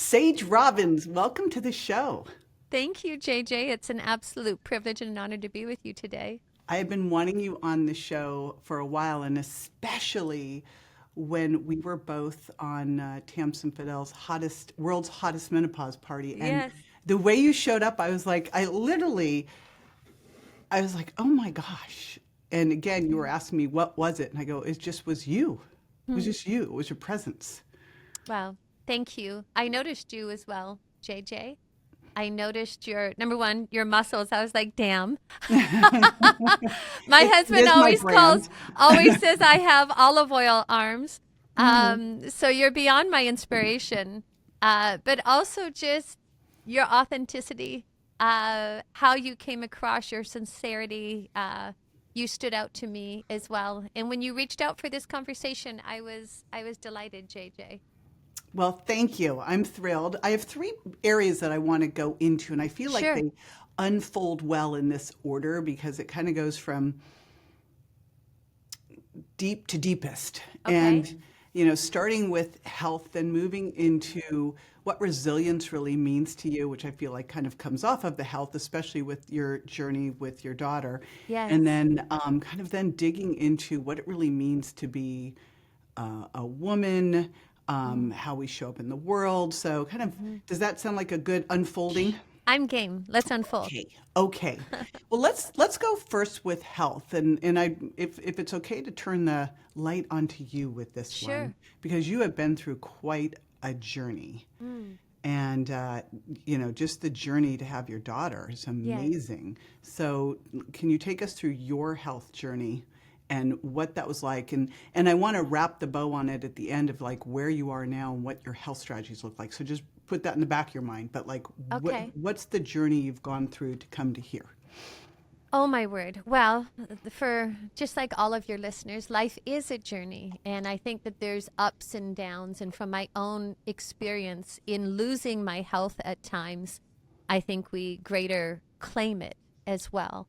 Sage Robbins, welcome to the show. Thank you, JJ. It's an absolute privilege and an honor to be with you today. I have been wanting you on the show for a while, and especially when we were both on Tamsin Fidel's world's hottest menopause party. And Yes. the way you showed up, I was like, oh my gosh. And again, you were asking me, what was it? And I go, it just was you. It was Hmm. just you. It was your presence. Wow. Thank you. I noticed you as well, JJ. I noticed your number one, your muscles. I was like, damn. My It husband is my brand. always says I have olive oil arms. Mhm. So you're beyond my inspiration, but also just your authenticity, how you came across, your sincerity. You stood out to me as well. And when you reached out for this conversation, I was delighted, JJ. Well, thank you. I'm thrilled. I have three areas that I want to go into, and I feel like Sure. they unfold well in this order because it kind of goes from deep to deepest. Okay. Starting with health, then moving into what resilience really means to you, which I feel like kind of comes off of the health, especially with your journey with your daughter. And Yes. then kind of then digging into what it really means to be a woman, how we show up in the world. So kind of, Mhm. does that sound like a good unfolding? I'm game. Let's unfold. Okay. Okay. Well, let's go first with health, and if it's okay to turn the light onto you with this one, Sure. because you have been through quite a journey, Mm. and just the journey to have your daughter is Yes. amazing. So, can you take us through your health journey and what that was like? And I want to wrap the bow on it at the end of like where you are now and what your health strategies look like. So just put that in the back of your mind. But like, Okay. what's the journey you've gone through to come to here? Oh my word. Well, for just like all of your listeners, life is a journey. And I think that there's ups and downs. And from my own experience in losing my health at times, I think we greater claim it as well.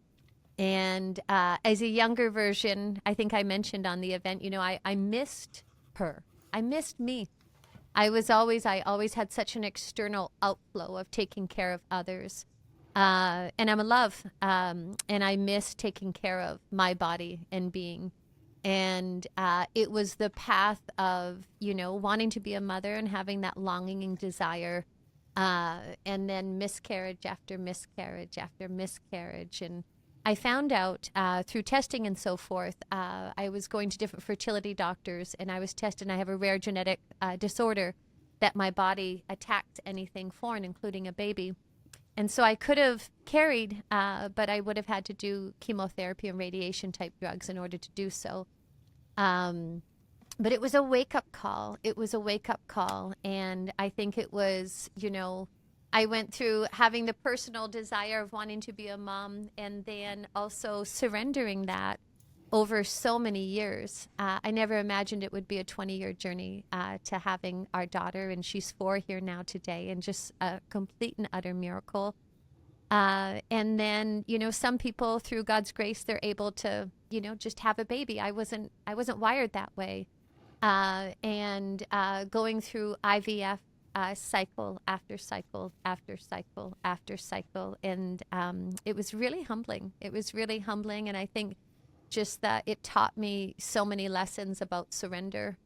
And as a younger version, I think I mentioned on the event, I missed her. I missed me. I always had such an external outflow of taking care of others. And I'm in love. And I miss taking care of my body and being. And it was the path of, wanting to be a mother and having that longing and desire. And then miscarriage after miscarriage after miscarriage. And I found out through testing and so forth, I was going to different fertility doctors and I was tested. And I have a rare genetic disorder that my body attacked anything foreign, including a baby. And so I could have carried, but I would have had to do chemotherapy and radiation type drugs in order to do so. Um, but it was a wake up call. It was a wake up call. And I think it was, I went through having the personal desire of wanting to be a mom and then also surrendering that over so many years. I never imagined it would be a 20-year journey to having our daughter, and she's 4 here now today, and just a complete and utter miracle. And then, some people through God's grace, they're able to, just have a baby. I wasn't wired that way. And going through IVF cycle after cycle after cycle after cycle. And it was really humbling. It was really humbling. And I think just that it taught me so many lessons about surrender.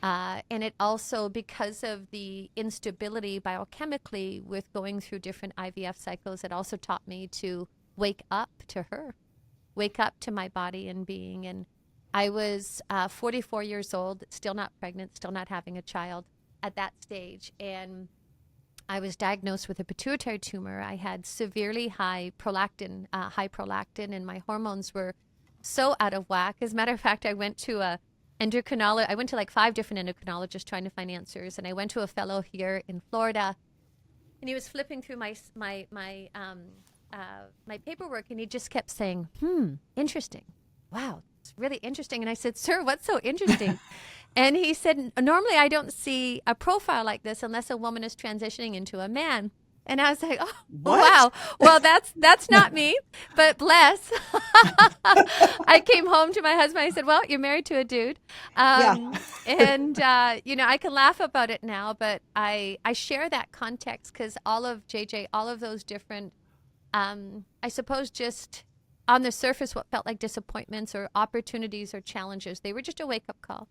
And it also, because of the instability biochemically with going through different IVF cycles, it also taught me to wake up to her, wake up to my body and being. And I was 44 years old, still not pregnant, still not having a child at that stage. And I was diagnosed with a pituitary tumor. I had severely high prolactin, and my hormones were so out of whack. As a matter of fact, I went to a endocrinologist. I went to like 5 different endocrinologists trying to find answers, and I went to a fellow here in Florida, and he was flipping through my paperwork, and he just kept saying, interesting. Wow, it's really interesting. And I said, sir, what's so interesting? And he said, normally I don't see a profile like this unless a woman is transitioning into a man. And I was like, oh, What? wow. Well, that's not me, but bless. I came home to my husband. I said, well, you're married to a dude. Yeah. And, I can laugh about it now, but I share that context because all of JJ, all of those different, I suppose just on the surface, what felt like disappointments or opportunities or challenges, they were just a wake-up call.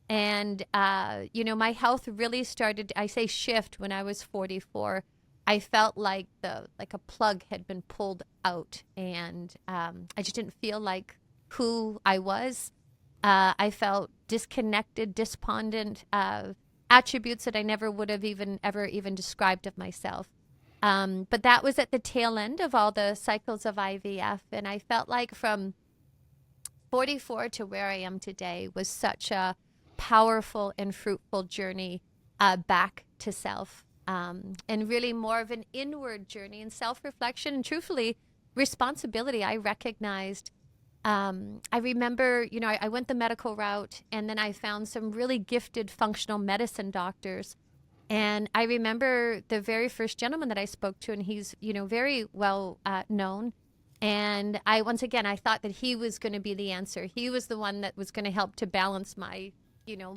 And, my health really started, I say shift when I was 44. I felt like a plug had been pulled out, and I just didn't feel like who I was. I felt disconnected, despondent, attributes that I never would have ever even described of myself. But that was at the tail end of all the cycles of IVF, and I felt like from 44 to where I am today was such a powerful and fruitful journey back to self, and really more of an inward journey and self-reflection and truthfully responsibility. I recognized, I remember, I went the medical route, and then I found some really gifted functional medicine doctors. And I remember the very first gentleman that I spoke to, and he's, very well known. And once again, I thought that he was going to be the answer. He was the one that was going to help to balance my,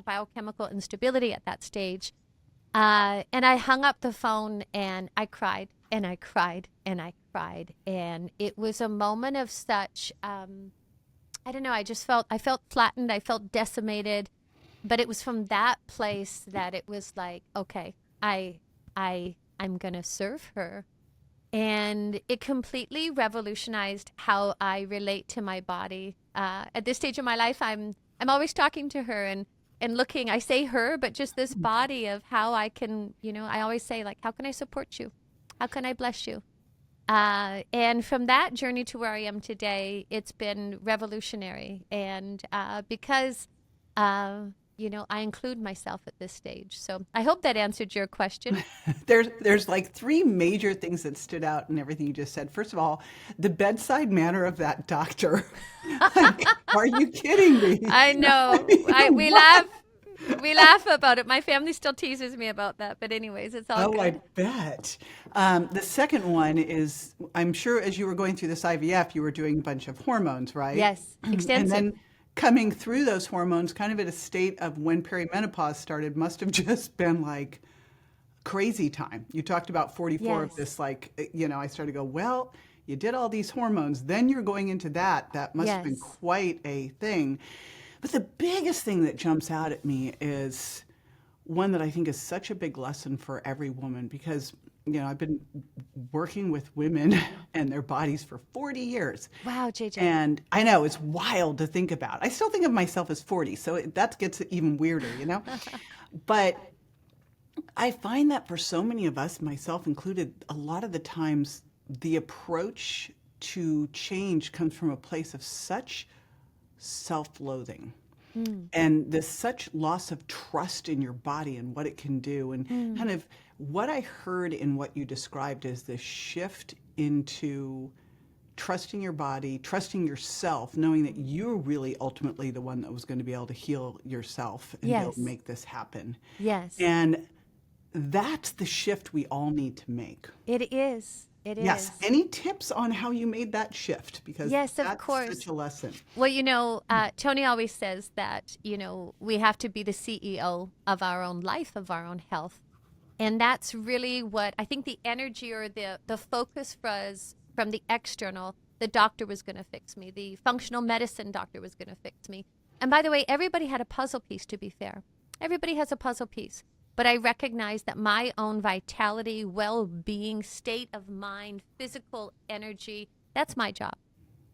biochemical instability at that stage. And I hung up the phone and I cried and I cried and I cried. And it was a moment of such, I don't know, I felt flattened. I felt decimated. But it was from that place that it was like, okay, I'm going to serve her. And it completely revolutionized how I relate to my body. At this stage of my life, I'm always talking to her and looking, I say her, but just this body of how I can, I always say, like, how can I support you? How can I bless you? And from that journey to where I am today, it's been revolutionary. And because, I include myself at this stage. So I hope that answered your question. There's like three major things that stood out in everything you just said. First of all, the bedside manner of that doctor. Like, are you kidding me? I know. We laugh. We laugh about it. My family still teases me about that. But anyways, it's all Oh, I good. bet. The second one is, I'm sure as you were going through this IVF, you were doing a bunch of hormones, right? Yes, And extensive. then coming through those hormones, kind of at a state of when perimenopause started, must have just been like crazy time. You talked about 44 of Yes. this, like, I started to go, well, you did all these hormones, then you're going into that. That must have been Yes. quite a thing. But the biggest thing that jumps out at me is one that I think is such a big lesson for every woman because, I've been working with women and their bodies for 40 years. Wow, JJ. And I know it's wild to think about. I still think of myself as 40, so that gets even weirder. But I find that for so many of us, myself included, a lot of the times the approach to change comes from a place of such self-loathing and this such loss of trust in your body and what it can do. And kind of what I heard in what you described is this shift into trusting your body, trusting yourself, knowing that you're really ultimately the one that was going to be able to heal yourself and be able to Yes. make this happen. Yes. And that's the shift we all need to make. It is. It Yes. is. Any tips on how you made that shift? Because Yes, of that's course. such a lesson. Well, Tony always says that, we have to be the CEO of our own life, of our own health. And that's really what I think the energy or the focus was from the external. The doctor was going to fix me. The functional medicine doctor was going to fix me. And by the way, everybody had a puzzle piece, to be fair. Everybody has a puzzle piece. But I recognize that my own vitality, well-being, state of mind, physical energy, that's my job.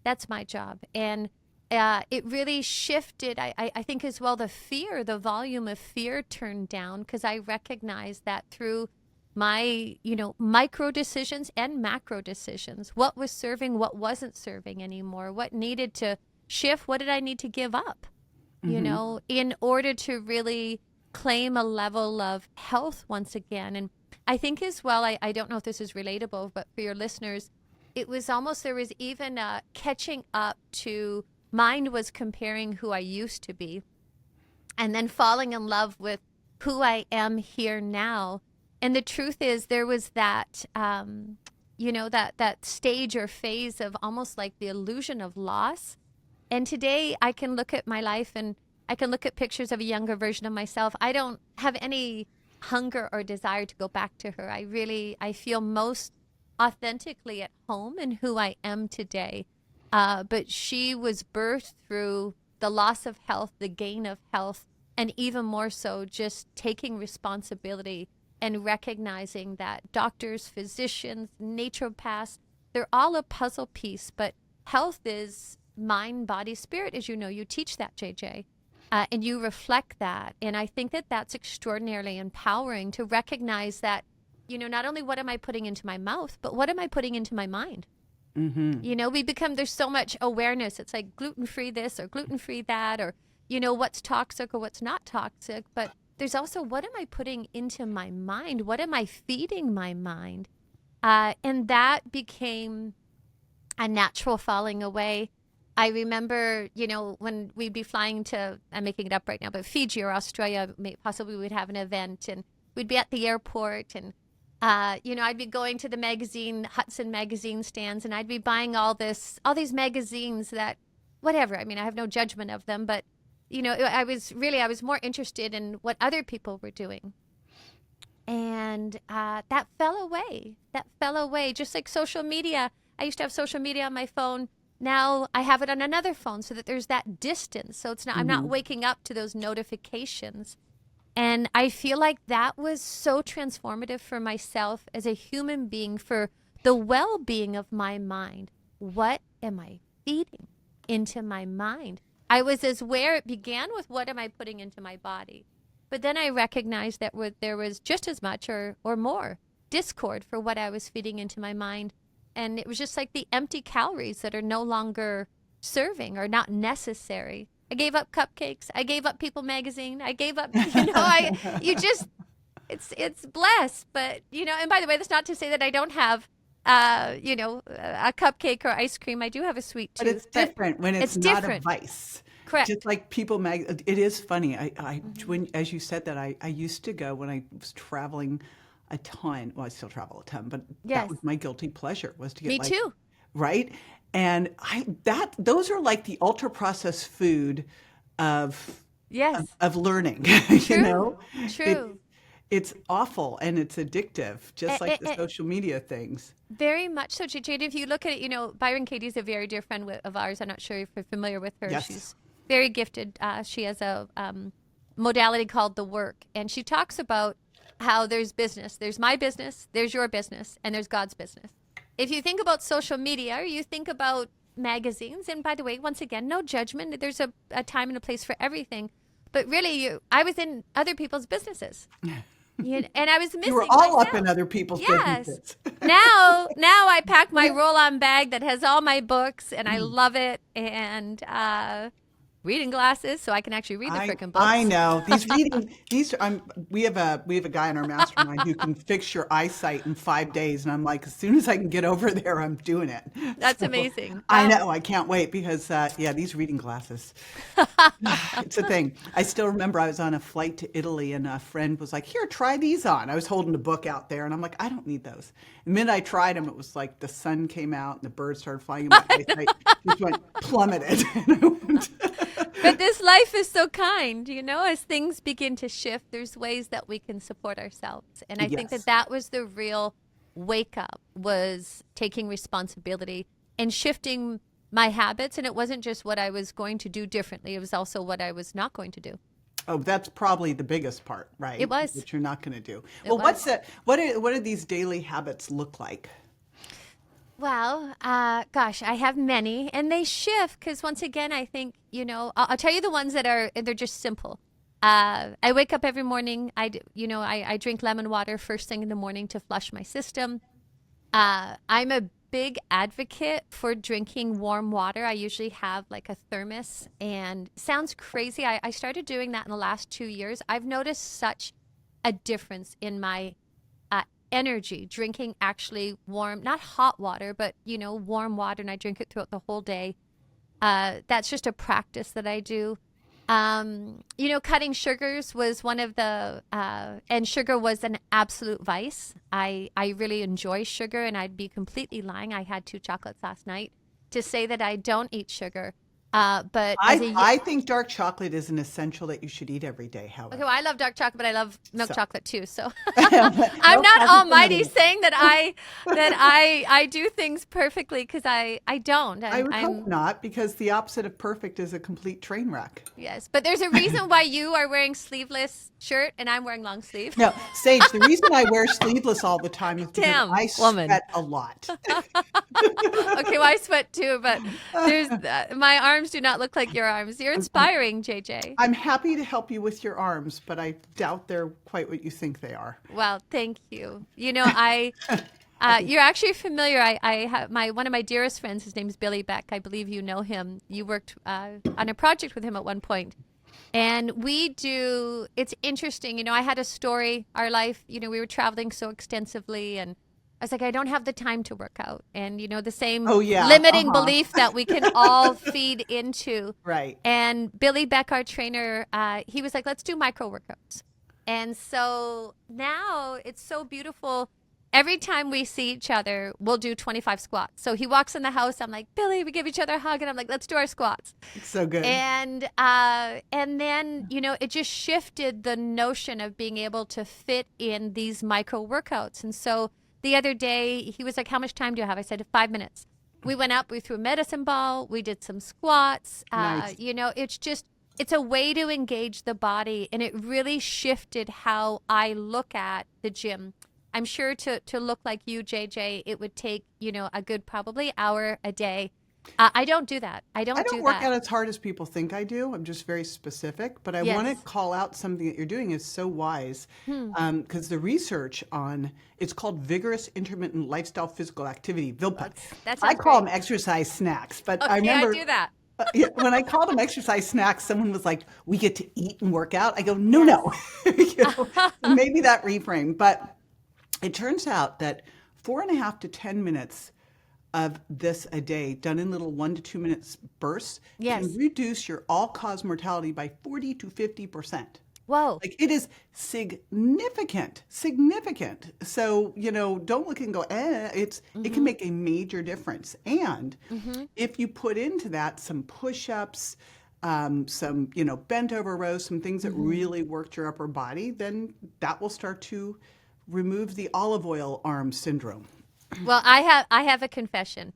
That's my job. And it really shifted, I think as well, the volume of fear turned down because I recognized that through my, micro decisions and macro decisions, what was serving, what wasn't serving anymore, what needed to shift, what did I need to give up, in order to really claim a level of health once again. And I think as well, I don't know if this is relatable, but for your listeners, it was almost, there was even a catching up to, mind was comparing who I used to be and then falling in love with who I am here now. And the truth is, there was that, that stage or phase of almost like the illusion of loss. And today I can look at my life and I can look at pictures of a younger version of myself. I don't have any hunger or desire to go back to her. I feel most authentically at home in who I am today. But she was birthed through the loss of health, the gain of health, and even more so just taking responsibility and recognizing that doctors, physicians, naturopaths, they're all a puzzle piece, but health is mind, body, spirit, as you know. You teach that, JJ, and you reflect that. And I think that that's extraordinarily empowering to recognize that, not only what am I putting into my mouth, but what am I putting into my mind? Mm-hmm. There's so much awareness. It's like gluten-free this or gluten-free that, or, what's toxic or what's not toxic. But there's also, what am I putting into my mind? What am I feeding my mind? And that became a natural falling away. I remember, when we'd be flying to, I'm making it up right now, but Fiji or Australia, possibly we'd have an event and we'd be at the airport and, I'd be going to the Hudson magazine stands, and I'd be buying all these magazines that, whatever. I mean, I have no judgment of them, but, I was more interested in what other people were doing. And that fell away. Just like social media. I used to have social media on my phone. Now I have it on another phone so that there's that distance. So I'm not waking up to those notifications. And I feel like that was so transformative for myself as a human being, for the well-being of my mind. What am I feeding into my mind? I was as aware, it began with what am I putting into my body? But then I recognized that there was just as much or more discord for what I was feeding into my mind. And it was just like the empty calories that are no longer serving or not necessary. I gave up cupcakes. I gave up People magazine. I gave up, it's blessed. But, and by the way, that's not to say that I don't have, a cupcake or ice cream. I do have a sweet tooth. But it's different when it's not a vice. Correct. Just like People mag, it is funny. When, as you said that, I used to go when I was traveling a ton. Well, I still travel a ton, but that was my guilty pleasure, was to get Me too. Right? And those are like the ultra processed food of learning. True. True. It's awful and it's addictive, just like the social media things. Very much so, Jade. If you look at it, Byron Katie's a very dear friend of ours. I'm not sure if you're familiar with her. Yes. She's very gifted. She has a modality called The Work, and she talks about how there's business. There's my business, there's your business, and there's God's business. If you think about social media, or you think about magazines, and by the way, once again, no judgment. There's a time and a place for everything. But really, I was in other people's businesses. And I was missing You were all myself. up in other people's businesses. Now I pack my roll-on bag that has all my books, and I love it. And reading glasses, so I can actually read the frickin' books. I know we have a guy in our mastermind who can fix your eyesight in 5 days, and I'm like, as soon as I can get over there, I'm doing it. That's amazing. I know, I can't wait because these reading glasses, it's a thing. I still remember I was on a flight to Italy, and a friend was like, "Here, try these on." I was holding a book out there, and I'm like, "I don't need those." The minute I tried them, it was like the sun came out and the birds started flying, and my eyesight just went plummeted. But this life is so kind, as things begin to shift, there's ways that we can support ourselves. And I think that was the real wake up, was taking responsibility and shifting my habits. And it wasn't just what I was going to do differently. It was also what I was not going to do. Oh, that's probably the biggest part, right? It was. That you're not going to do. What do these daily habits look like? Well, gosh, I have many, and they shift because once again, I think, I'll tell you the ones they're just simple. I wake up every morning. I drink lemon water first thing in the morning to flush my system. I'm a big advocate for drinking warm water. I usually have like a thermos, and sounds crazy. I started doing that in the last 2 years. I've noticed such a difference in my energy, drinking actually warm, not hot water, but warm water, and I drink it throughout the whole day. That's just a practice that I do. Cutting sugars was one of the, and sugar was an absolute vice. I really enjoy sugar, and I'd be completely lying. I had 2 chocolates last night to say that I don't eat sugar. But as I think dark chocolate is an essential that you should eat every day, okay, however. well, I love dark chocolate, but I love milk So, chocolate too. So no I'm not problem for almighty me. saying that I do things perfectly, because I don't. I would I'm hope not, because the opposite of perfect is a complete train wreck. Yes, but there's a reason why you are wearing sleeveless shirt and I'm wearing long sleeve. No, Sage, the reason I wear sleeveless all the time is because Damn, I woman. sweat a lot. Okay, well, I sweat too, but there's my arms do not look like your arms. You're inspiring, JJ. I'm happy to help you with your arms, but I doubt they're quite what you think they are. Well, thank you. You're actually familiar. I have one of my dearest friends. His name's Billy Beck. I believe you know him. You worked on a project with him at one point. And it's interesting. I had a story, our life, we were traveling so extensively, and I was like, I don't have the time to work out. And, the same Oh, yeah. limiting belief that we can all feed into. Right. And Billy Beck, our trainer, he was like, let's do micro workouts. And so now it's so beautiful. Every time we see each other, we'll do 25 squats. So he walks in the house. I'm like, Billy, we give each other a hug. And I'm like, let's do our squats. It's so good. And then, it just shifted the notion of being able to fit in these micro workouts. And so the other day, he was like, how much time do you have? I said, 5 minutes. We went up, we threw a medicine ball, we did some squats. Nice. It's a way to engage the body. And it really shifted how I look at the gym. I'm sure to look like you, JJ, it would take, a good probably hour a day. I don't do that. I don't work out as hard as people think I do. I'm just very specific. But I want to call out something that you're doing is so wise, because the research on, it's called vigorous intermittent lifestyle physical activity, VILPA. I call them exercise snacks. But okay, I remember I do that. When I called them exercise snacks, someone was like, we get to eat and work out. I go, no. Maybe that reframe. But it turns out that 4.5 to 10 minutes of this a day, done in little 1 to 2 minutes bursts, can reduce your all-cause mortality by 40 to 50%. Whoa. Like, it is significant. So, don't look and go, it can make a major difference. And if you put into that some push-ups, some, bent over rows, some things that really worked your upper body, then that will start to remove the olive oil arm syndrome. Well, I have a confession.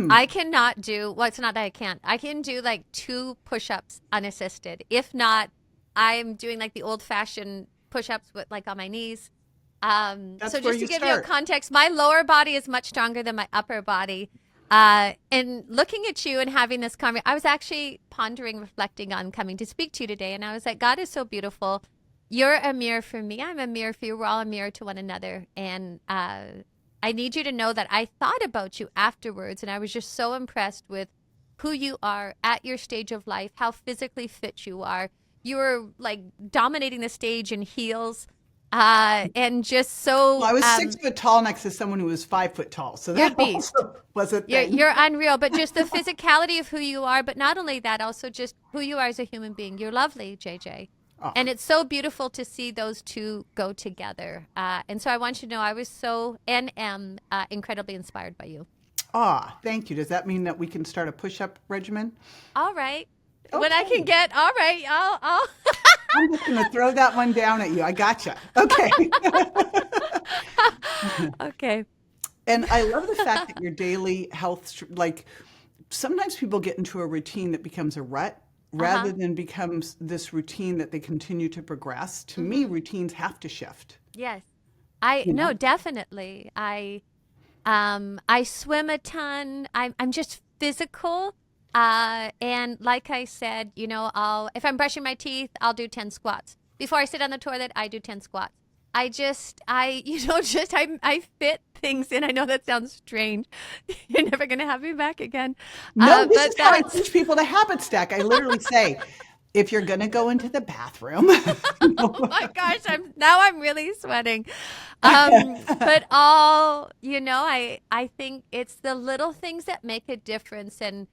I cannot do, well, it's not that I can't. I can do like 2 push-ups unassisted. If not, I'm doing like the old-fashioned push-ups with like on my knees. So just to give you a context, my lower body is much stronger than my upper body. And looking at you and having this conversation, I was actually pondering, reflecting on coming to speak to you today. And I was like, God is so beautiful. You're a mirror for me. I'm a mirror for you. We're all a mirror to one another. And I need you to know that I thought about you afterwards, and I was just so impressed with who you are at your stage of life, how physically fit you are. You were like dominating the stage in heels, and just so. Well, I was 6 foot tall next to someone who was 5 foot tall, so that also was a thing. You're unreal, but just the physicality of who you are, but not only that, also just who you are as a human being. You're lovely, JJ. Oh. And it's so beautiful to see those two go together. And so I want you to know I was so and am incredibly inspired by you. Thank you. Does that mean that we can start a push-up regimen? All right. Okay. When I can get, all right, I'll. I'm just going to throw that one down at you. I gotcha. Okay. Okay. And I love the fact that your daily health, like sometimes people get into a routine that becomes a rut. Rather than becomes this routine that they continue to progress. To me, routines have to shift. Yes. No, definitely. I swim a ton. I'm just physical. And like I said, if I'm brushing my teeth, I'll do 10 squats. Before I sit on the toilet, I do 10 squats. I fit things in. I know that sounds strange. You're never going to have me back again. No, this is how I teach people to habit stack. I literally say, if you're going to go into the bathroom. Oh my gosh, I'm really sweating. But I think it's the little things that make a difference. And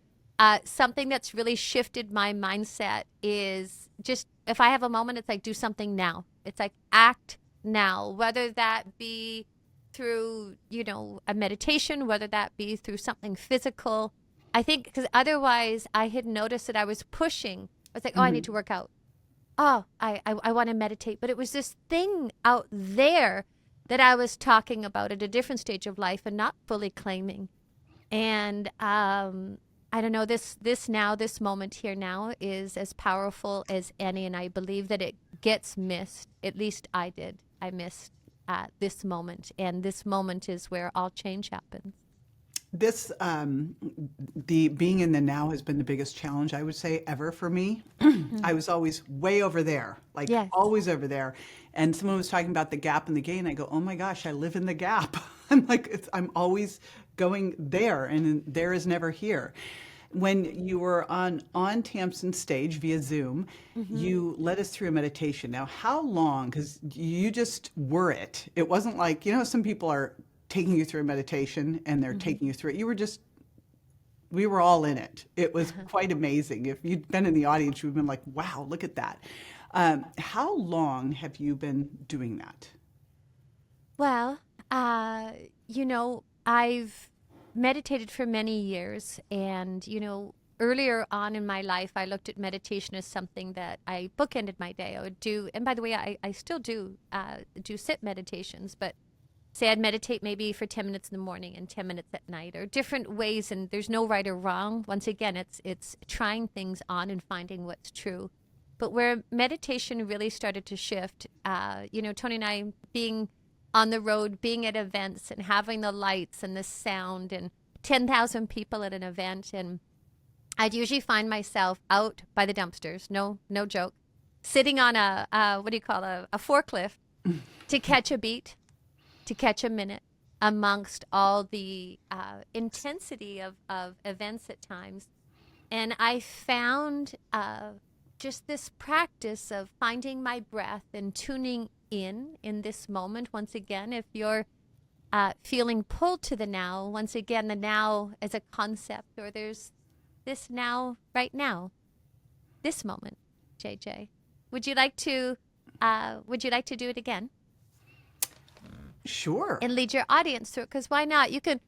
something that's really shifted my mindset is just, if I have a moment, it's like, do something now. It's like, act now, whether that be through, a meditation, whether that be through something physical. I think because otherwise I had noticed that I was pushing. I was like, oh, I need to work out. Oh, I want to meditate. But it was this thing out there that I was talking about at a different stage of life and not fully claiming. And I don't know, this moment here now is as powerful as any. And I believe that it gets missed. At least I did. I missed this moment. And this moment is where all change happens. This, the being in the now has been the biggest challenge, I would say, ever for me. I was always way over there, like Yes. always over there. And someone was talking about the gap and the gain. I go, oh my gosh, I live in the gap. I'm like, I'm always going there, and there is never here. When you were on Tamsin's stage via Zoom, you led us through a meditation. Now, how long? Because you just were it. It wasn't like, some people are taking you through a meditation and they're taking you through it. You were just, we were all in it. It was quite amazing. If you'd been in the audience, you'd been like, wow, look at that. How long have you been doing that? Well, I've meditated for many years, and, earlier on in my life, I looked at meditation as something that I bookended my day. I would do, and by the way, I still do sit meditations, but say I'd meditate maybe for 10 minutes in the morning and 10 minutes at night, or different ways, and there's no right or wrong. Once again, it's trying things on and finding what's true. But where meditation really started to shift, Tony and I being on the road, being at events and having the lights and the sound and 10,000 people at an event, and I'd usually find myself out by the dumpsters, no joke, sitting on a forklift to catch a beat, to catch a minute amongst all the intensity of events at times. And I found just this practice of finding my breath and tuning in this moment. Once again, if you're feeling pulled to the now, once again, the now as a concept, or there's this now, right now, this moment, JJ. Would you like to do it again? Sure. And lead your audience through it, because why not? You can,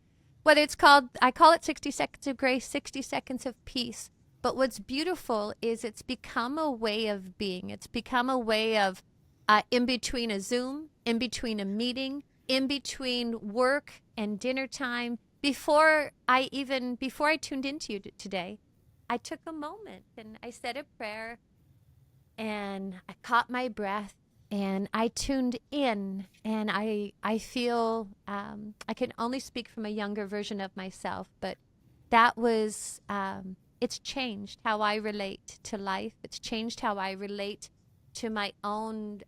whether it's called, I call it 60 seconds of grace, 60 seconds of peace. But what's beautiful is it's become a way of being. It's become a way of in between a Zoom, in between a meeting, in between work and dinner time. Before I tuned into you today, I took a moment and I said a prayer, and I caught my breath, and I tuned in, and I feel, I can only speak from a younger version of myself, but that was, it's changed how I relate to life. It's changed how I relate to my own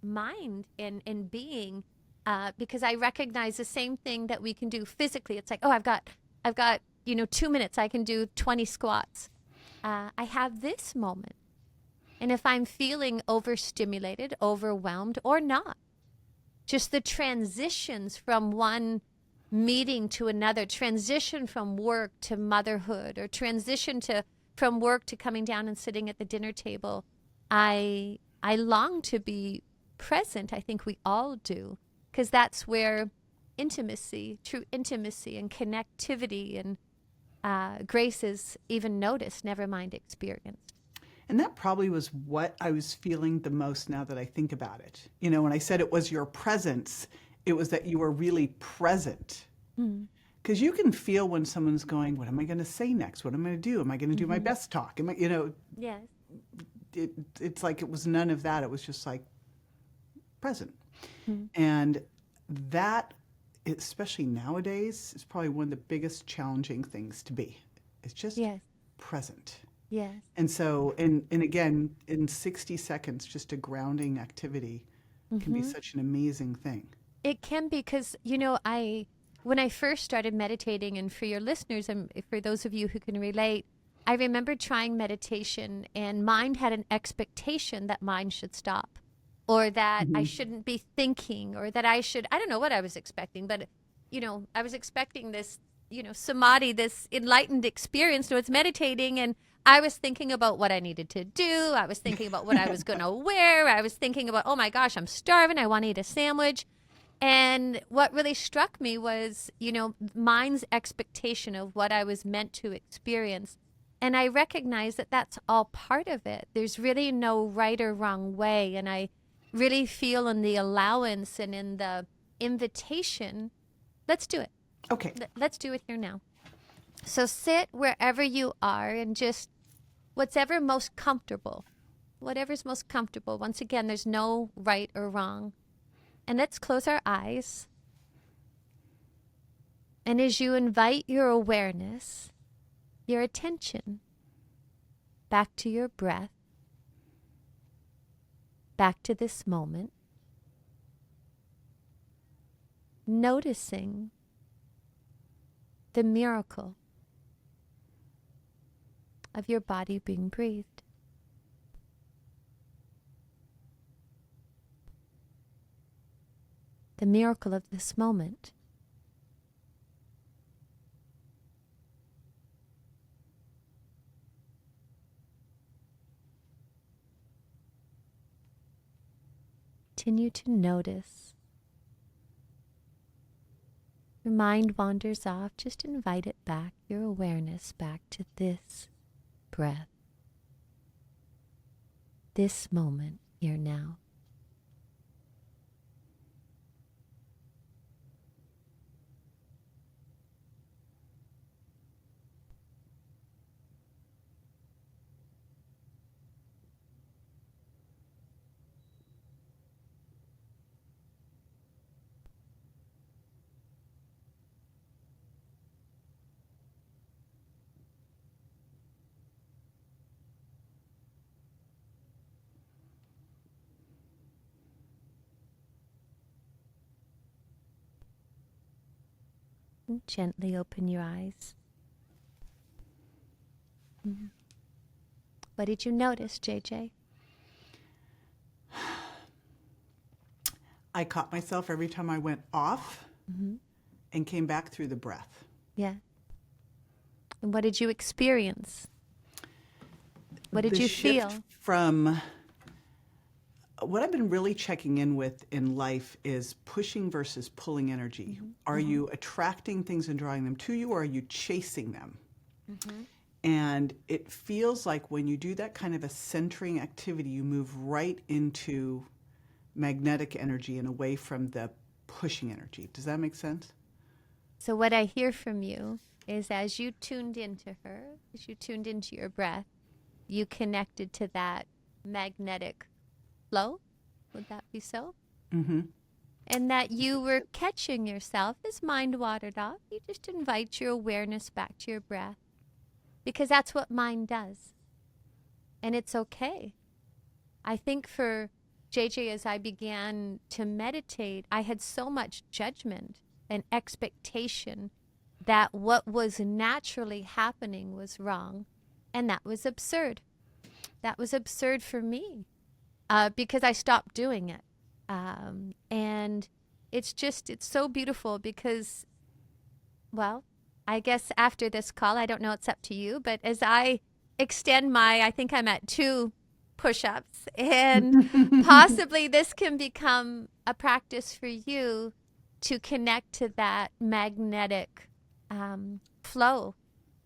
mind and being, because I recognize the same thing that we can do physically. It's like, oh, I've got 2 minutes. I can do 20 squats. I have this moment. And if I'm feeling overstimulated, overwhelmed, or not, just the transitions from one meeting to another, transition from work to motherhood, or transition from work to coming down and sitting at the dinner table, I long to be present. I think we all do, because that's where intimacy, true intimacy and connectivity and grace is even noticed, never mind experienced. And that probably was what I was feeling the most now that I think about it. When I said it was your presence, it was that you were really present. Because you can feel when someone's going, what am I going to say next? What am I going to do? Am I going to do my best talk? Yes. It's like it was none of that. It was just like present. And that, especially nowadays, is probably one of the biggest challenging things to be. It's just present. Yes. And so, and again, in 60 seconds, just a grounding activity can be such an amazing thing. It can be, because, when I first started meditating, and for your listeners and for those of you who can relate, I remember trying meditation, and mind had an expectation that mind should stop, or that I shouldn't be thinking, or that I don't know what I was expecting, but, I was expecting this samadhi, this enlightened experience. It's meditating, and I was thinking about what I needed to do. I was thinking about what I was going to wear. I was thinking about, oh my gosh, I'm starving. I want to eat a sandwich. And what really struck me was, mind's expectation of what I was meant to experience. And I recognize that that's all part of it. There's really no right or wrong way. And I really feel in the allowance and in the invitation, let's do it. Okay. Let's do it here now. So sit wherever you are and just whatever's most comfortable. Whatever's most comfortable. Once again, there's no right or wrong. And let's close our eyes. And as you invite your awareness, your attention back to your breath, back to this moment, noticing the miracle of your body being breathed. The miracle of this moment. Continue to notice. Your mind wanders off, just invite it back, your awareness back to this breath, this moment here now. And gently open your eyes. What did you notice, JJ? I caught myself every time I went off and came back through the breath. Yeah. And what did you experience? What did The you shift feel? From what I've been really checking in with in life is pushing versus pulling energy. Are you attracting things and drawing them to you, or are you chasing them? And it feels like when you do that kind of a centering activity, you move right into magnetic energy and away from the pushing energy. Does that make sense? So what I hear from you is as you tuned into her, as you tuned into your breath, you connected to that magnetic flow. Would that be so? Mm-hmm. And that you were catching yourself as mind wandered off. You just invite your awareness back to your breath, because that's what mind does. And it's okay. I think for JJ, as I began to meditate, I had so much judgment and expectation that what was naturally happening was wrong. And that was absurd. That was absurd for me because I stopped doing it. And it's so beautiful because, well, I guess after this call, I don't know, it's up to you, but as I extend I think I'm at 2 push-ups, and possibly this can become a practice for you to connect to that magnetic flow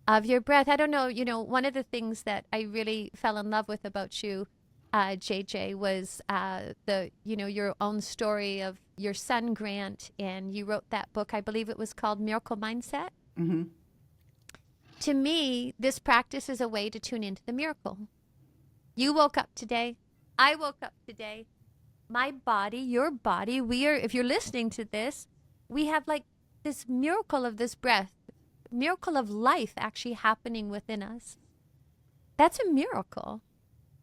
of your breath. I don't know, one of the things that I really fell in love with about you, JJ, was your own story of your son, Grant, and you wrote that book. I believe it was called Miracle Mindset. Mm-hmm. To me, this practice is a way to tune into the miracle. You woke up today. I woke up today. My body, your body, if you're listening to this, we have like this miracle of this breath, miracle of life actually happening within us. That's a miracle.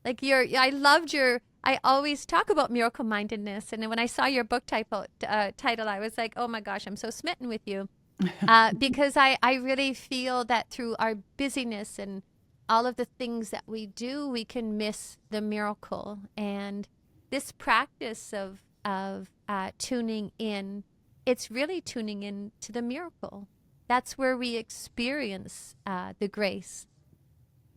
Like I always talk about miracle mindedness. And when I saw your book title, I was like, oh my gosh, I'm so smitten with you. Because I really feel that through our busyness and all of the things that we do, we can miss the miracle. And this practice of tuning in, it's really tuning in to the miracle. That's where we experience the grace.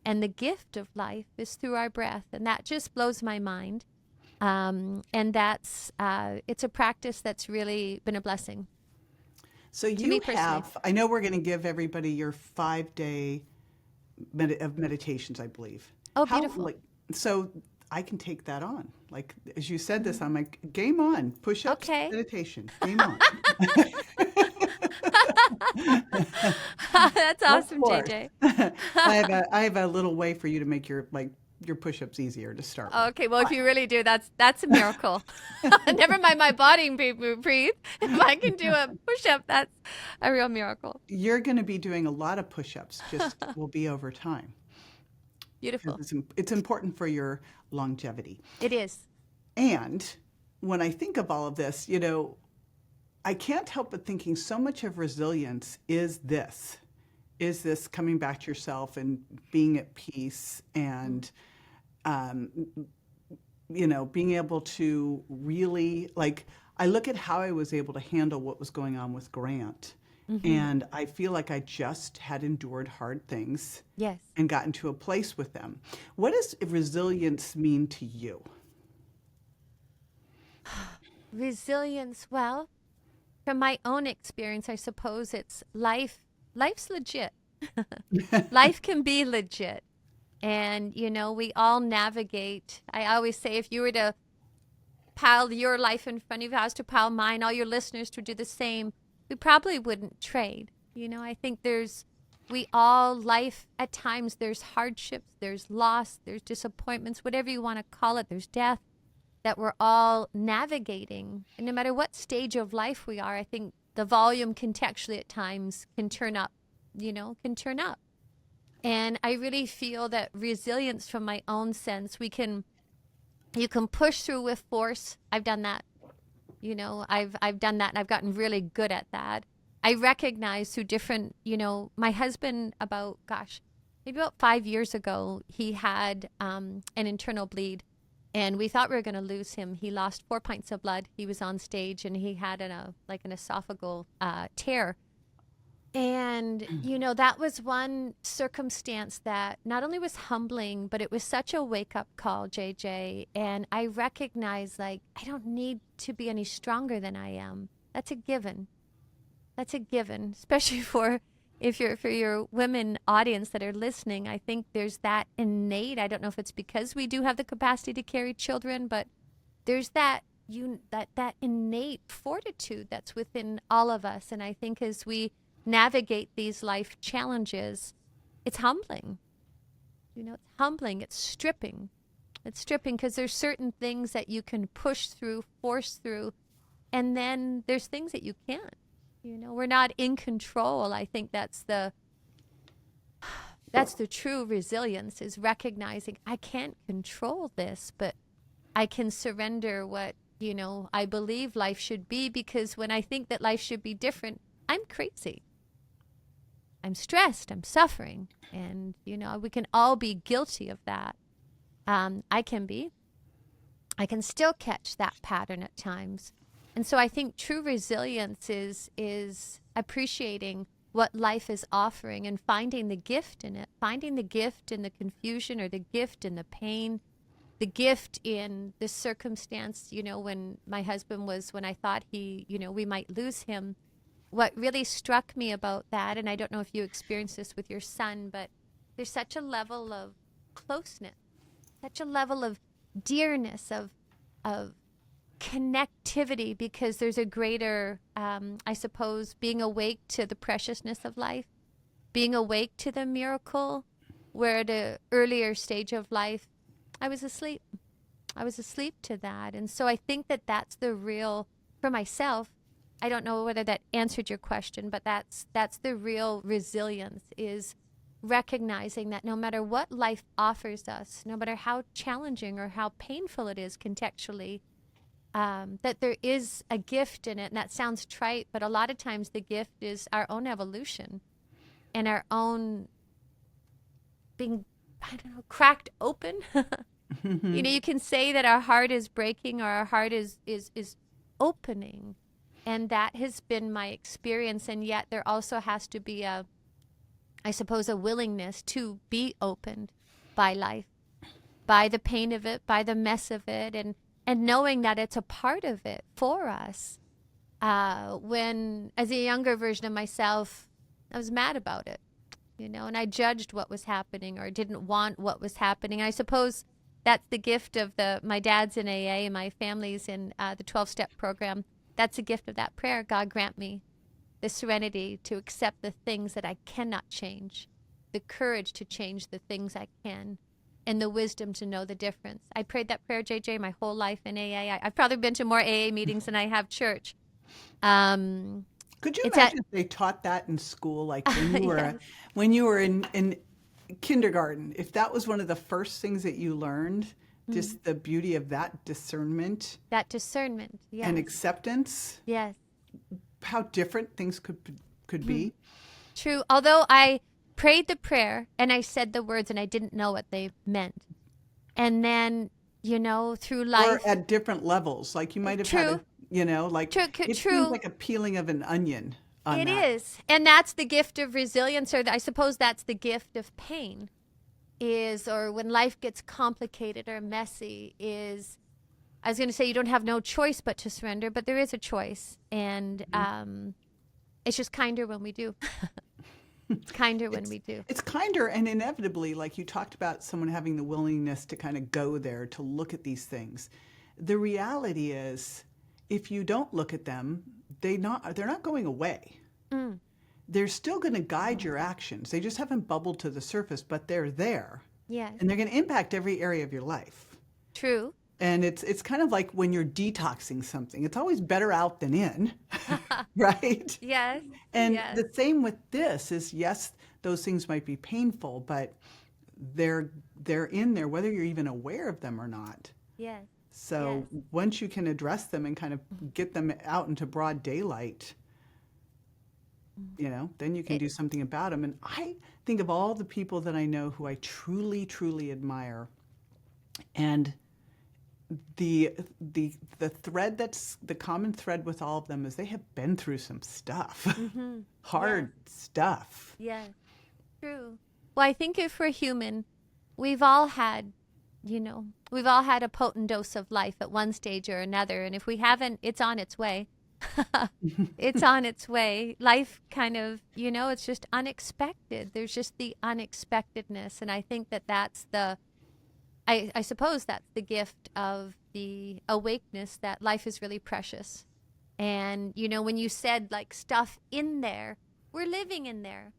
And the gift of life is through our breath. And that just blows my mind. And that's, it's a practice that's really been a blessing So to you me personally. have, I know we're going to give everybody your 5-day of meditations, I believe. Oh, How, beautiful. like, so I can take that on. Like, as you said this, I'm like, game on, push-ups, Okay. meditation, game on. That's Of awesome, course. JJ. I have a little way for you to make your, like, your push-ups easier to start with. Okay, well, if you really do, that's a miracle. Never mind my body breathe. If I can do a push-up, that's a real miracle. You're going to be doing a lot of push-ups, just will be over time. Beautiful. Because it's important for your longevity. It is. And when I think of all of this, you know, I can't help but thinking so much of resilience is this coming back to yourself and being at peace and, you know, being able to really, like, I look at how I was able to handle what was going on with Grant. And I feel like I just had endured hard things Yes. and gotten to a place with them. What does resilience mean to you? Resilience, well, from my own experience, I suppose it's life's legit. Life can be legit. And, you know, we all navigate. I always say if you were to pile your life in front of you, I was to pile mine, all your listeners to do the same, we probably wouldn't trade. You know, I think life, at times, there's hardships, there's loss, there's disappointments, whatever you want to call it, there's death that we're all navigating. And no matter what stage of life we are, I think the volume contextually at times can turn up, can turn up. And I really feel that resilience from my own sense, you can push through with force. I've done that. I've done that and I've gotten really good at that. I recognize through different, my husband maybe about 5 years ago, he had an internal bleed and we thought we were going to lose him. He lost 4 pints of blood. He was on stage and he had an esophageal tear. And, that was one circumstance that not only was humbling, but it was such a wake-up call, JJ. And I recognized, I don't need to be any stronger than I am. That's a given. That's a given, especially for your women audience that are listening. I think there's that innate, I don't know if it's because we do have the capacity to carry children, but there's that innate fortitude that's within all of us. And I think as we navigate these life challenges, it's humbling. It's humbling. It's stripping. It's stripping because there's certain things that you can push through, force through, and then there's things that you can't. We're not in control. I think that's the true resilience, is recognizing I can't control this, but I can surrender what, I believe life should be, because when I think that life should be different, I'm crazy. I'm stressed, I'm suffering, and, we can all be guilty of that. I can still catch that pattern at times. And so I think true resilience is appreciating what life is offering and finding the gift in it, finding the gift in the confusion or the gift in the pain, the gift in the circumstance, when my husband when I thought we might lose him. What really struck me about that, and I don't know if you experienced this with your son, but there's such a level of closeness, such a level of dearness, of connectivity, because there's a greater, I suppose, being awake to the preciousness of life, being awake to the miracle, where at an earlier stage of life, I was asleep. I was asleep to that. And so I think that that's the real, for myself, I don't know whether that answered your question, but that's the real resilience, is recognizing that no matter what life offers us, no matter how challenging or how painful it is contextually, that there is a gift in it. And that sounds trite, but a lot of times the gift is our own evolution and our own being, cracked open. You can say that our heart is breaking or our heart is opening. And that has been my experience. And yet there also has to be I suppose, a willingness to be opened by life, by the pain of it, by the mess of it, and knowing that it's a part of it for us. When, as a younger version of myself, I was mad about it, and I judged what was happening or didn't want what was happening. I suppose that's the gift of my dad's in AA and my family's in the 12-step program. That's a gift of that prayer. God grant me the serenity to accept the things that I cannot change, the courage to change the things I can, and the wisdom to know the difference. I prayed that prayer, JJ, my whole life in AA. I've probably been to more AA meetings than I have church. Could you imagine if they taught that in school, like when you were Yes. when you were in kindergarten? If that was one of the first things that you learned, just the beauty of that discernment That discernment, yes. and acceptance, Yes. how different things could be. True. Although I prayed the prayer and I said the words and I didn't know what they meant. And then, through life. Or at different levels, like you might have had, like it True. seems like a peeling of an onion on It that. is. And that's the gift of resilience, or I suppose that's the gift of pain, or when life gets complicated or messy, I was going to say you don't have no choice but to surrender, but there is a choice. And it's just kinder when we do. It's kinder when we do. It's kinder, and inevitably, like you talked about someone having the willingness to kind of go there, to look at these things. The reality is, if you don't look at them, they're not going away. They're still going to guide your actions. They just haven't bubbled to the surface, but they're there. Yes. And they're going to impact every area of your life. True. And it's kind of like when you're detoxing something. It's always better out than in, right? Yes. And yes. the same with this is, yes, those things might be painful, but they're in there, whether you're even aware of them or not. Yes. So once you can address them and kind of get them out into broad daylight, then you can do something about them. And I think of all the people that I know who I truly, truly admire, and the thread that's the common thread with all of them is they have been through some stuff, hard stuff. Yes. True. Well, I think if we're human, we've all had a potent dose of life at one stage or another. And if we haven't, it's on its way. It's on its way. Life kind of, it's just unexpected. There's just the unexpectedness. And I think that's I suppose that's the gift of the awakeness, that life is really precious. And, when you said like stuff in there, we're living in there.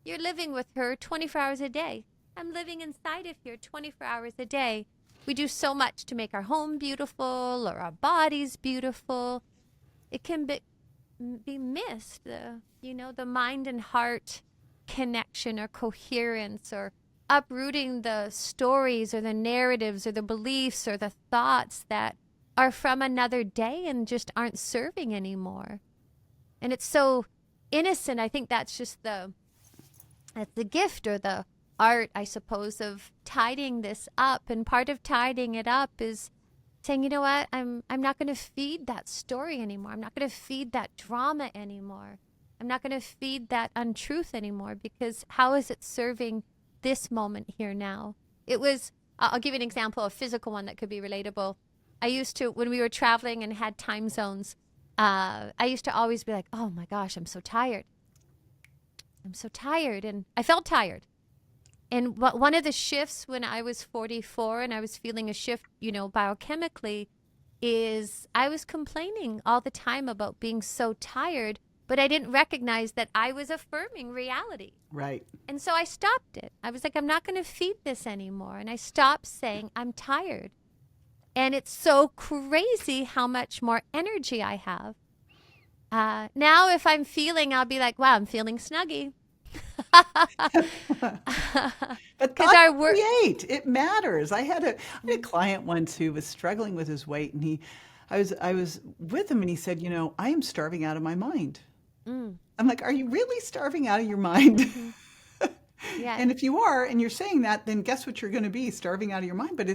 You're living with her 24 hours a day. I'm living inside of here 24 hours a day. We do so much to make our home beautiful or our bodies beautiful. It can be missed, the mind and heart connection or coherence, or uprooting the stories or the narratives or the beliefs or the thoughts that are from another day and just aren't serving anymore. And it's so innocent. I think that's just that's the gift or the art, I suppose, of tidying this up. And part of tidying it up is saying, you know what, I'm not going to feed that story anymore. I'm not going to feed that drama anymore. I'm not going to feed that untruth anymore, because how is it serving this moment here now? I'll give you an example, a physical one that could be relatable. I used to, when we were traveling and had time zones, I used to always be like, oh my gosh, I'm so tired. I'm so tired. And I felt tired. And one of the shifts when I was 44 and I was feeling a shift, biochemically, is I was complaining all the time about being so tired, but I didn't recognize that I was affirming reality. Right. And so I stopped it. I was like, I'm not going to feed this anymore. And I stopped saying, I'm tired. And it's so crazy how much more energy I have. Now, if I'm feeling, I'll be like, wow, I'm feeling snuggy. But Because our work. create, it matters. I had a client once who was struggling with his weight, and I was with him, and he said, I am starving out of my mind. I'm like, are you really starving out of your mind? Yeah. And if you are, and you're saying that, then guess what you're going to be, starving out of your mind. But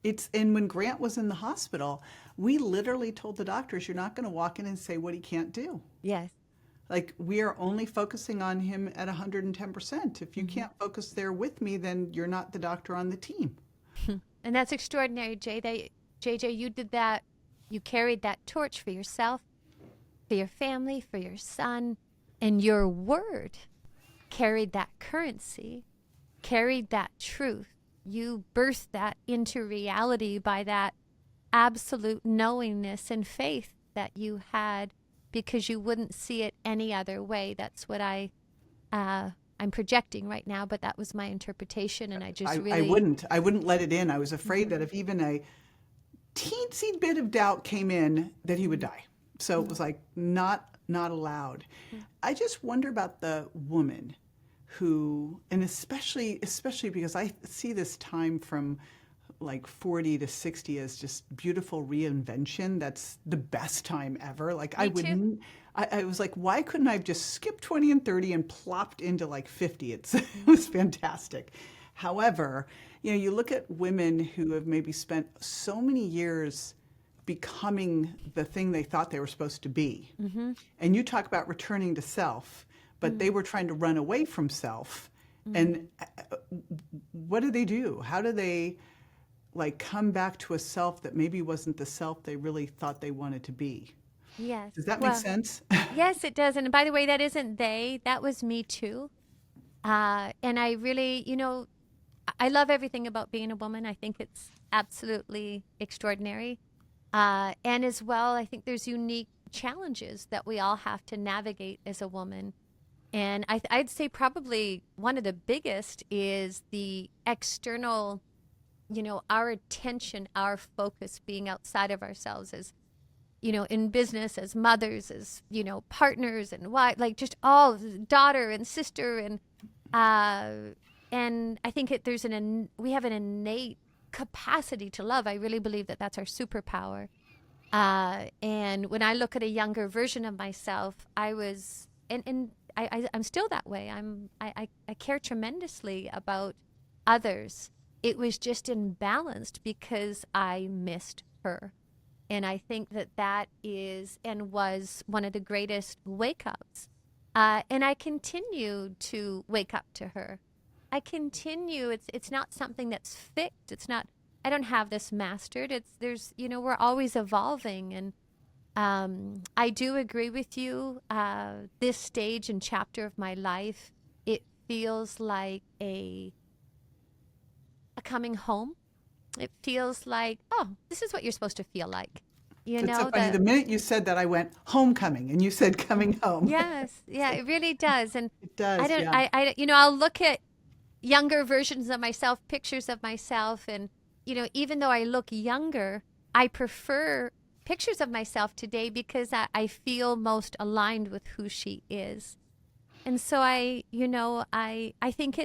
And when Grant was in the hospital, we literally told the doctors, you're not going to walk in and say what he can't do. Yes. Like, we are only focusing on him at 110%. If you can't focus there with me, then you're not the doctor on the team. And that's extraordinary, JJ. You did that. You carried that torch for yourself, for your family, for your son, and your word carried that currency, carried that truth. You birthed that into reality by that absolute knowingness and faith that you had, because you wouldn't see it any other way. That's what I'm projecting right now, but that was my interpretation, and I just I wouldn't let it in. I was afraid that if even a teensy bit of doubt came in, that he would die. So it was like, not allowed. I just wonder about the woman who, and especially because I see this time from like 40 to 60 as just beautiful reinvention. That's the best time ever. Like, Me too. I was like, why couldn't I have just skipped 20 and 30 and plopped into like 50? It was fantastic. However, you look at women who have maybe spent so many years becoming the thing they thought they were supposed to be. And you talk about returning to self, but they were trying to run away from self. And what do? How do they like come back to a self that maybe wasn't the self they really thought they wanted to be? Yes. Does that make sense? Yes, it does. And by the way, that isn't they. That was me too. And I really, I love everything about being a woman. I think it's absolutely extraordinary. And as well, I think there's unique challenges that we all have to navigate as a woman. And I'd say probably one of the biggest is the external, our attention, our focus being outside of ourselves as, in business, as mothers, as, partners and wife, like just all daughter and sister. And I think we have an innate capacity to love. I really believe that that's our superpower. And when I look at a younger version of myself, I'm still that way. I care tremendously about others. It was just imbalanced because I missed her. And I think that is and was one of the greatest wake-ups. And I continue to wake up to her. I continue. It's not something that's fixed. It's not. I don't have this mastered. We're always evolving. And I do agree with you. This stage and chapter of my life, it feels like a coming home. It feels like, oh, this is what you're supposed to feel like. It's so funny. The minute you said that, I went homecoming, and you said coming home. Yes, yeah, it really does. And it does. I'll look at younger versions of myself, pictures of myself, and even though I look younger, I prefer pictures of myself today because I feel most aligned with who she is. And so I think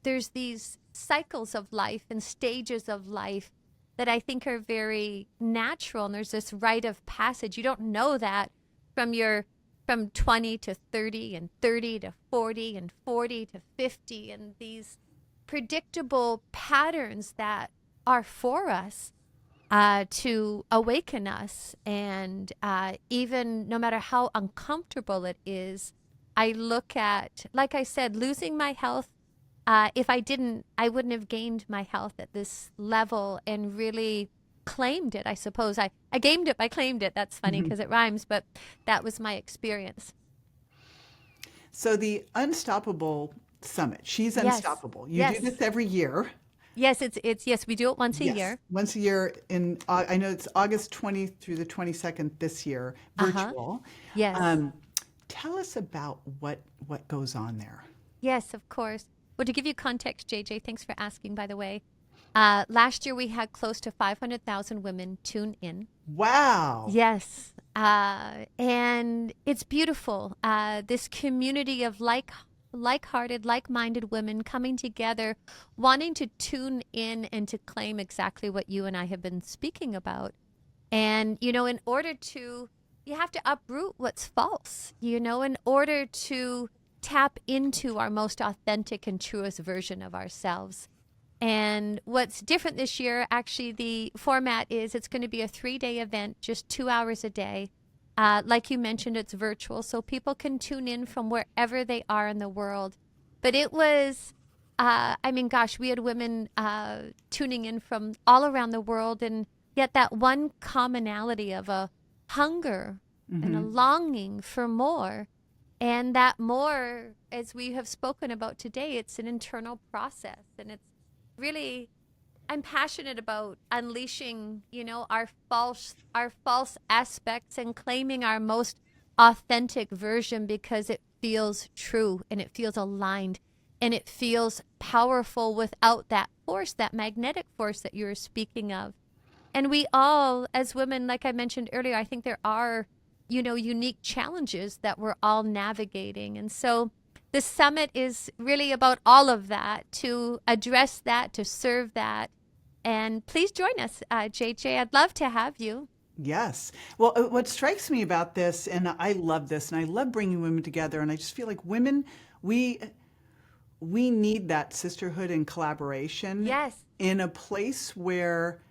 there's these cycles of life and stages of life that I think are very natural, and there's this rite of passage. You don't know that from 20 to 30 and 30 to 40 and 40 to 50, and these predictable patterns that are for us to awaken us. And even no matter how uncomfortable it is, I look at, like I said, losing my health. If I didn't, I wouldn't have gained my health at this level and really claimed it, I suppose. I gained it by claimed it. That's funny because it rhymes, but that was my experience. So the Unstoppable Summit, she's unstoppable. You do this every year. Yes, yes, we do it once a year. Once a year I know it's August 20th through the 22nd this year, virtual. Yes. Tell us about what goes on there. Yes, of course. Well, to give you context, JJ, thanks for asking, by the way. Last year we had close to 500,000 women tune in. Wow. Yes. And it's beautiful. This community of like-hearted, like-minded women coming together, wanting to tune in and to claim exactly what you and I have been speaking about. And, in order to, you have to uproot what's false, in order to tap into our most authentic and truest version of ourselves. And what's different this year, actually, the format is it's going to be a 3-day event, just 2 hours a day. Like you mentioned, it's virtual, so people can tune in from wherever they are in the world. But it was, I mean, gosh, we had women tuning in from all around the world, and yet that one commonality of a hunger and a longing for more. And that more, as we have spoken about today, it's an internal process. And it's really, I'm passionate about unleashing, our false aspects and claiming our most authentic version, because it feels true and it feels aligned and it feels powerful without that force, that magnetic force that you were speaking of. And we all, as women, like I mentioned earlier, I think there are, unique challenges that we're all navigating. And so the summit is really about all of that, to address that, to serve that. And please join us, JJ. I'd love to have you. Yes. Well, what strikes me about this, and I love this, and I love bringing women together, and I just feel like women, we need that sisterhood and collaboration. Yes. In a place where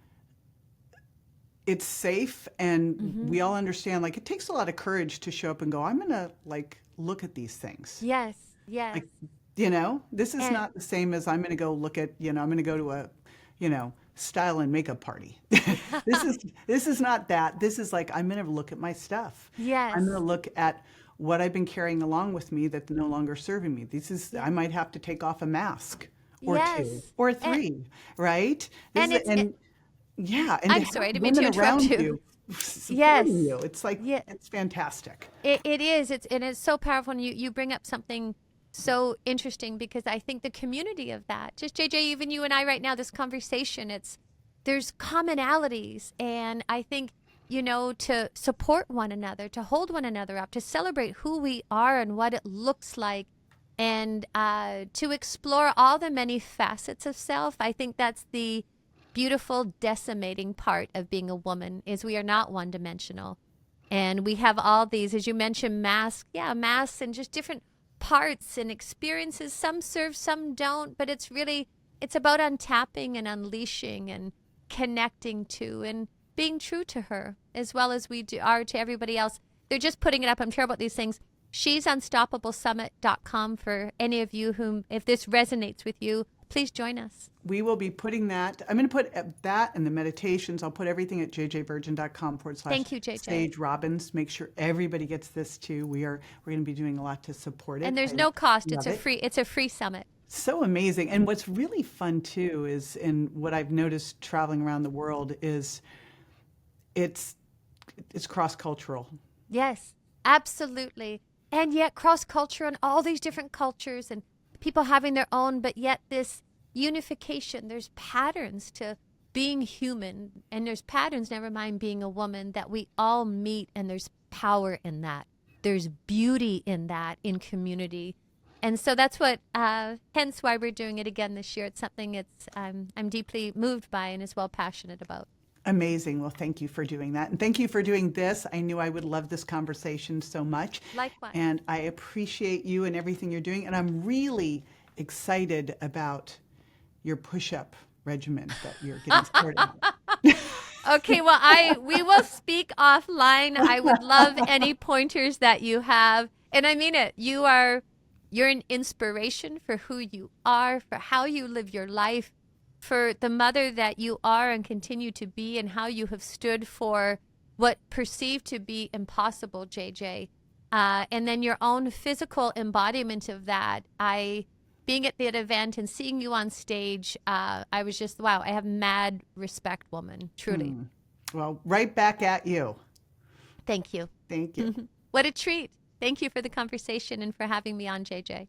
it's safe and we all understand, like, it takes a lot of courage to show up and go, I'm going to look at these things. Yes. Yes. This is not the same as I'm going to go look at, I'm going to go to a, style and makeup party. This is not that. This is like, I'm going to look at my stuff. Yes. I'm going to look at what I've been carrying along with me that's no longer serving me. I might have to take off a mask or two or three, right? I'm sorry to interrupt you. Yes. You. It's like, it's fantastic. It is. It's so powerful. And you bring up something so interesting, because I think the community of that, just JJ, even you and I right now, this conversation, there's commonalities. And I think, to support one another, to hold one another up, to celebrate who we are and what it looks like, and to explore all the many facets of self. I think that's the beautiful, decimating part of being a woman, is we are not one-dimensional. And we have all these, as you mentioned, masks and just different parts and experiences. Some serve, some don't, but it's about untapping and unleashing and connecting to and being true to her, as well as we are to everybody else. They're just putting it up. I'm sure about these things. She's unstoppablesummit.com for any of you whom, if this resonates with you, please join us. We will be putting that. I'm going to put that and the meditations. I'll put everything at jjvirgin.com/. Thank you, JJ. Sage Robbins. Make sure everybody gets this too. We're going to be doing a lot to support it. And there's no cost. It's a free summit. So amazing. And what's really fun too is, and what I've noticed traveling around the world is, it's cross-cultural. Yes, absolutely. And yet cross-cultural, and all these different cultures and people having their own, but yet this unification. There's patterns to being human, and there's patterns, never mind being a woman, that we all meet, and there's power in that. There's beauty in that, in community. And so that's what, hence why we're doing it again this year. It's something I'm deeply moved by and as well passionate about. Amazing. Well, thank you for doing that. And thank you for doing this. I knew I would love this conversation so much. Likewise. And I appreciate you and everything you're doing. And I'm really excited about your push-up regimen that you're getting started on. Okay, well, we will speak offline. I would love any pointers that you have. And I mean it. You're an inspiration for who you are, for how you live your life, for the mother that you are and continue to be, and how you have stood for what perceived to be impossible, JJ. And then your own physical embodiment of that. Being at that event and seeing you on stage, I was just, wow, I have mad respect, woman, truly. Well, right back at you. Thank you. Thank you. What a treat. Thank you for the conversation and for having me on, JJ.